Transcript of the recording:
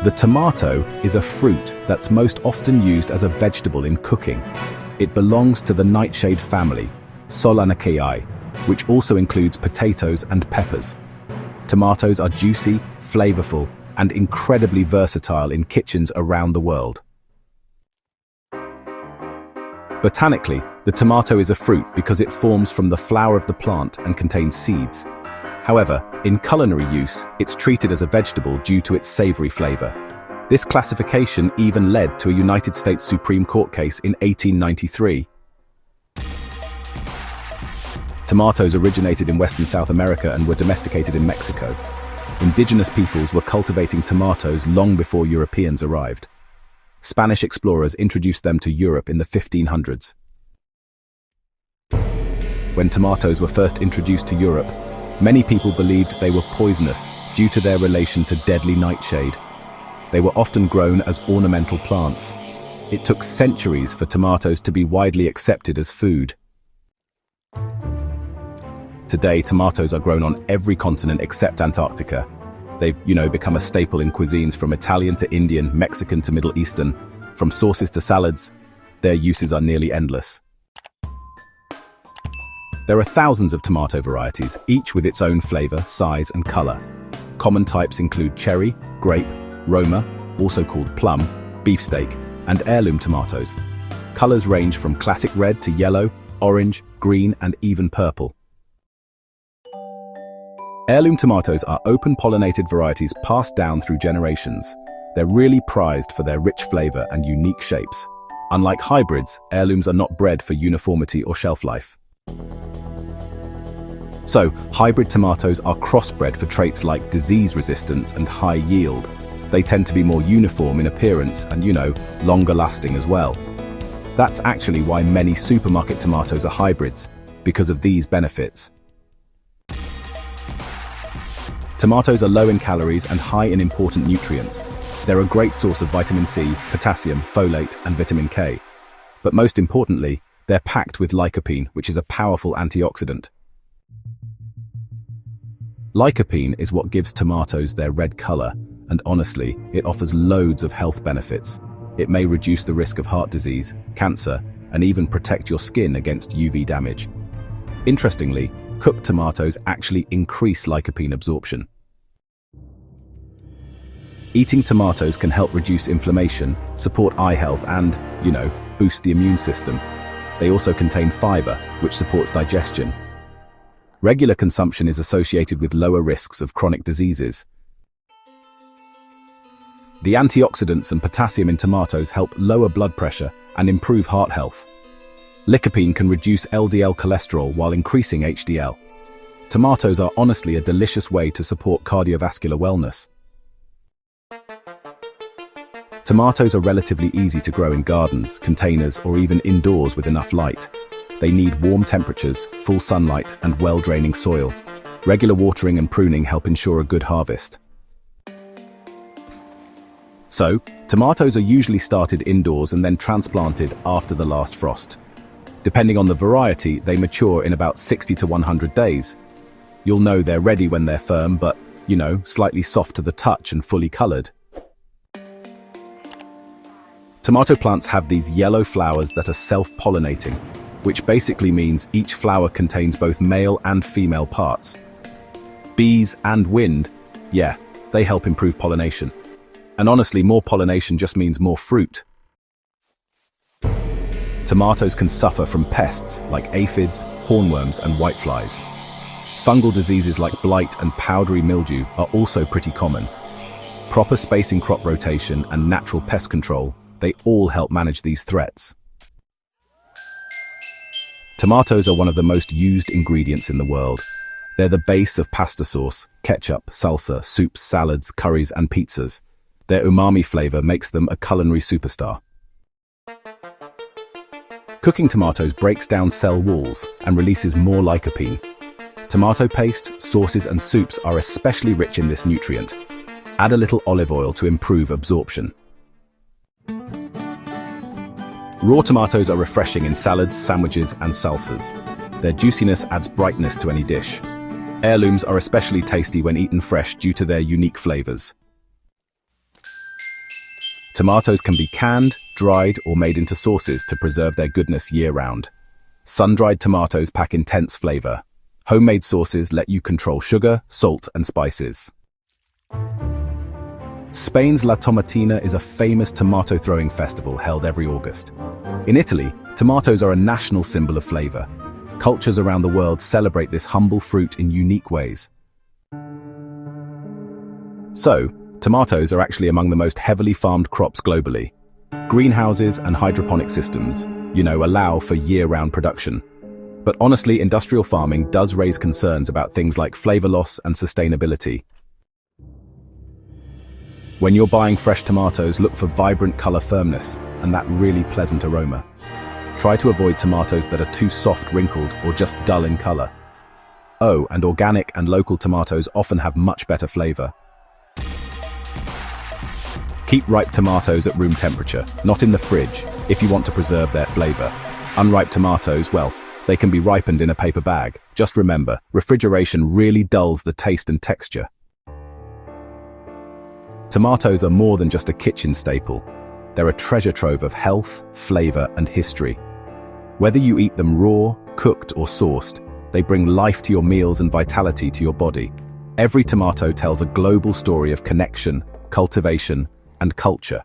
The tomato is a fruit that's most often used as a vegetable in cooking. It belongs to the nightshade family, Solanaceae, which also includes potatoes and peppers. Tomatoes are juicy, flavorful, and incredibly versatile in kitchens around the world. Botanically, the tomato is a fruit because it forms from the flower of the plant and contains seeds. However, in culinary use, it's treated as a vegetable due to its savory flavor. This classification even led to a United States Supreme Court case in 1893. Tomatoes originated in Western South America and were domesticated in Mexico. Indigenous peoples were cultivating tomatoes long before Europeans arrived. Spanish explorers introduced them to Europe in the 1500s. When tomatoes were first introduced to Europe, many people believed they were poisonous due to their relation to deadly nightshade. They were often grown as ornamental plants. It took centuries for tomatoes to be widely accepted as food. Today, tomatoes are grown on every continent except Antarctica. They've, become a staple in cuisines from Italian to Indian, Mexican to Middle Eastern. From sauces to salads, their uses are nearly endless. There are thousands of tomato varieties, each with its own flavor, size, and color. Common types include cherry, grape, Roma, also called plum, beefsteak, and heirloom tomatoes. Colors range from classic red to yellow, orange, green, and even purple. Heirloom tomatoes are open-pollinated varieties passed down through generations. They're really prized for their rich flavor and unique shapes. Unlike hybrids, heirlooms are not bred for uniformity or shelf life. So, hybrid tomatoes are crossbred for traits like disease resistance and high yield. They tend to be more uniform in appearance and, longer lasting as well. That's actually why many supermarket tomatoes are hybrids, because of these benefits. Tomatoes are low in calories and high in important nutrients. They're a great source of vitamin C, potassium, folate, and vitamin K. But most importantly, they're packed with lycopene, which is a powerful antioxidant. Lycopene is what gives tomatoes their red color, and honestly, it offers loads of health benefits. It may reduce the risk of heart disease, cancer, and even protect your skin against UV damage. Interestingly, cooked tomatoes actually increase lycopene absorption. Eating tomatoes can help reduce inflammation, support eye health, and, boost the immune system. They also contain fiber, which supports digestion. Regular consumption is associated with lower risks of chronic diseases. The antioxidants and potassium in tomatoes help lower blood pressure and improve heart health. Lycopene can reduce LDL cholesterol while increasing HDL. Tomatoes are honestly a delicious way to support cardiovascular wellness. Tomatoes are relatively easy to grow in gardens, containers, or even indoors with enough light. They need warm temperatures, full sunlight, and well-draining soil. Regular watering and pruning help ensure a good harvest. So, tomatoes are usually started indoors and then transplanted after the last frost. Depending on the variety, they mature in about 60 to 100 days. You'll know they're ready when they're firm, but, slightly soft to the touch and fully colored. Tomato plants have these yellow flowers that are self-pollinating, which basically means each flower contains both male and female parts. Bees and wind, they help improve pollination. And honestly, more pollination just means more fruit. Tomatoes can suffer from pests like aphids, hornworms, and whiteflies. Fungal diseases like blight and powdery mildew are also pretty common. Proper spacing, crop rotation, and natural pest control, they all help manage these threats. Tomatoes are one of the most used ingredients in the world. They're the base of pasta sauce, ketchup, salsa, soups, salads, curries, and pizzas. Their umami flavor makes them a culinary superstar. Cooking tomatoes breaks down cell walls and releases more lycopene. Tomato paste, sauces, and soups are especially rich in this nutrient. Add a little olive oil to improve absorption. Raw tomatoes are refreshing in salads, sandwiches, and salsas. Their juiciness adds brightness to any dish. Heirlooms are especially tasty when eaten fresh due to their unique flavors. Tomatoes can be canned, dried, or made into sauces to preserve their goodness year-round. Sun-dried tomatoes pack intense flavor. Homemade sauces let you control sugar, salt, and spices. Spain's La Tomatina is a famous tomato-throwing festival held every August. In Italy, tomatoes are a national symbol of flavor. Cultures around the world celebrate this humble fruit in unique ways. So, tomatoes are actually among the most heavily farmed crops globally. Greenhouses and hydroponic systems, allow for year-round production. But honestly, industrial farming does raise concerns about things like flavor loss and sustainability. When you're buying fresh tomatoes, look for vibrant color firmness and that really pleasant aroma. Try to avoid tomatoes that are too soft, wrinkled, or just dull in color. Oh, and organic and local tomatoes often have much better flavor. Keep ripe tomatoes at room temperature, not in the fridge, if you want to preserve their flavor. Unripe tomatoes, well, they can be ripened in a paper bag. Just remember, refrigeration really dulls the taste and texture. Tomatoes are more than just a kitchen staple. They're a treasure trove of health, flavor, and history. Whether you eat them raw, cooked, or sauced, they bring life to your meals and vitality to your body. Every tomato tells a global story of connection, cultivation, and culture.